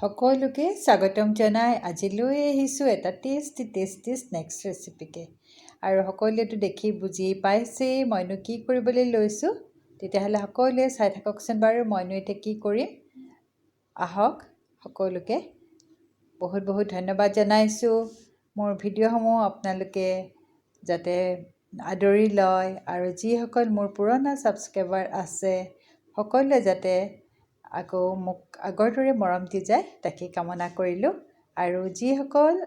সকলোকে স্বাগতম জনাই আজি লৈ আহিছোঁ এটা টেষ্টি স্নেক্স ৰেচিপিকে আৰু সকলোৱেতো দেখি বুজি পাইছেই মইনো কি কৰিবলৈ লৈছোঁ তেতিয়াহ'লে সকলোৱে চাই থাককচোন বাৰু মইনো এতিয়া কি কৰিম আহক সকলোকে বহুত বহুত ধন্যবাদ জনাইছোঁ মোৰ ভিডিঅ'সমূহ আপোনালোকে যাতে আদৰি লয় আৰু যিসকল মোৰ পুৰণা ছাবস্ক্ৰাইবাৰ আছে সকলোৱে যাতে আকৌ মোক আগৰ দৰে মৰম দি যায় তাকে কামনা কৰিলোঁ আৰু যিসকল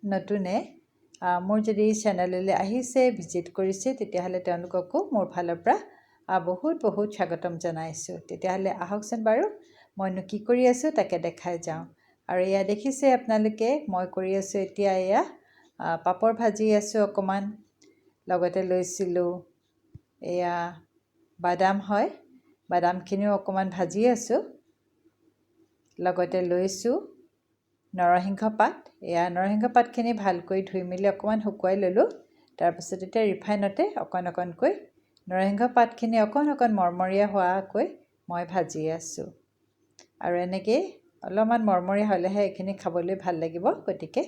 নতুনে মোৰ যদি চেনেললৈ আহিছে ভিজিট কৰিছে তেতিয়াহ'লে তেওঁলোককো মোৰ ফালৰ পৰা বহুত বহুত স্বাগতম জনাইছোঁ তেতিয়াহ'লে আহকচোন বাৰু মইনো কি কৰি আছোঁ তাকে দেখাই যাওঁ আৰু এয়া দেখিছে আপোনালোকে মই কৰি আছোঁ এতিয়া এয়া পাপৰ ভাজি আছোঁ অকণমান লগতে লৈছিলোঁ এয়া বাদাম হয় বাদামখিনিও অকণমান ভাজি আছোঁ লগতে লৈছোঁ নৰসিংহ পাত এয়া নৰসিংহ পাতখিনি ভালকৈ ধুই মেলি অকণমান শুকুৱাই ল'লোঁ তাৰপিছত এতিয়া ৰিফাইনতে অকণকৈ নৰসিংহ পাতখিনি অকণ মৰমৰীয়া হোৱাকৈ মই ভাজি আছোঁ আৰু এনেকৈ অলপমান মৰমৰীয়া হ'লেহে এইখিনি খাবলৈ ভাল লাগিব গতিকে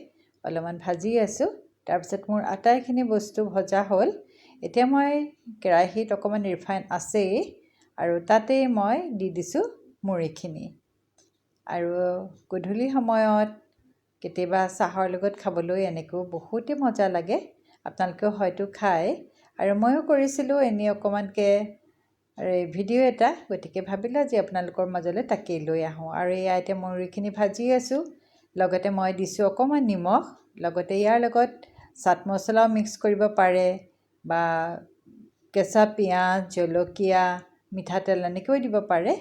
অলপমান ভাজি আছোঁ তাৰপিছত মোৰ আটাইখিনি বস্তু ভজা হ'ল এতিয়া মই কেৰাহীত অকণমান ৰিফাইন আছেই আৰু তাতেই মই দি দিছোঁ মুড়িখিনি আৰু গধূলি সময়ত কেতিয়াবা চাহৰ লগত খাবলৈ এনেকৈও বহুতেই মজা লাগে আপোনালোকেও হয়তো খায় আৰু ময়ো কৰিছিলোঁ এনেই অকণমানকৈ ভিডিঅ' এটা গতিকে ভাবিলোঁ যে আপোনালোকৰ মাজলৈ তাকেই লৈ আহোঁ আৰু এয়া এতিয়া মুড়িখিনি ভাজি আছোঁ লগতে মই দিছোঁ অকণমান নিমখ লগতে ইয়াৰ লগত চাট মছলাও মিক্স কৰিব পাৰে বা কেঁচা পিঁয়াজ জলকীয়া মিঠাতেল এনেকৈও দিব পাৰে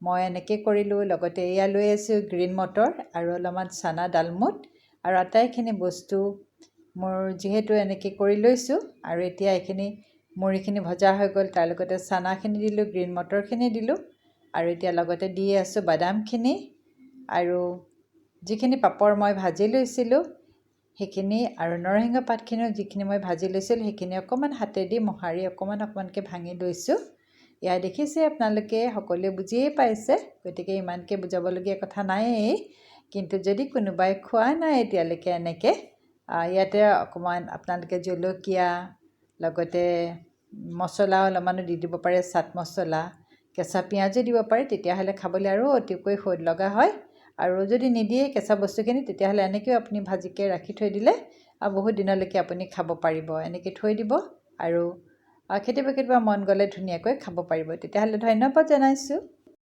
মই এনেকৈ কৰিলোঁ লগতে এয়া লৈ আছোঁ গ্ৰীণ মটৰ আৰু অলপমান চানা ডালমুট আৰু আটাইখিনি বস্তু মোৰ যিহেতু এনেকৈ কৰি লৈছোঁ আৰু এতিয়া এইখিনি মুড়িখিনি ভজা হৈ গ'ল তাৰ লগতে চানাখিনি দিলোঁ গ্ৰীণ মটৰখিনি দিলোঁ আৰু এতিয়া লগতে দি আছোঁ বাদামখিনি আৰু যিখিনি পাপৰ মই ভাজি লৈছিলোঁ সেইখিনি আৰু নৰসিংহ পাতখিনিও যিখিনি মই ভাজি লৈছিলোঁ সেইখিনি অকণমান হাতেদি মোহাৰি অকণমানকৈ ভাঙি লৈছোঁ এয়া দেখিছে আপোনালোকে সকলোৱে বুজিয়েই পাইছে গতিকে ইমানকৈ বুজাবলগীয়া কথা নায়েই কিন্তু যদি কোনোবাই খোৱা নাই এতিয়ালৈকে এনেকৈ ইয়াতে অকণমান আপোনালোকে জলকীয়া লগতে মছলা অলপমানো দি দিব পাৰে চাট মছলা কেঁচা পিঁয়াজো দিব পাৰে তেতিয়াহ'লে খাবলৈ আৰু অতিকৈ সোৱাদ লগা হয় আৰু যদি নিদিয়ে কেঁচা বস্তুখিনি তেতিয়াহ'লে এনেকৈও আপুনি ভাজিকৈ ৰাখি থৈ দিলে বহুত দিনলৈকে আপুনি খাব পাৰিব এনেকৈ থৈ দিব আৰু কেতিয়াবা মন গ'লে ধুনীয়াকৈ খাব পাৰিব তেতিয়াহ'লে ধন্যবাদ জনাইছোঁ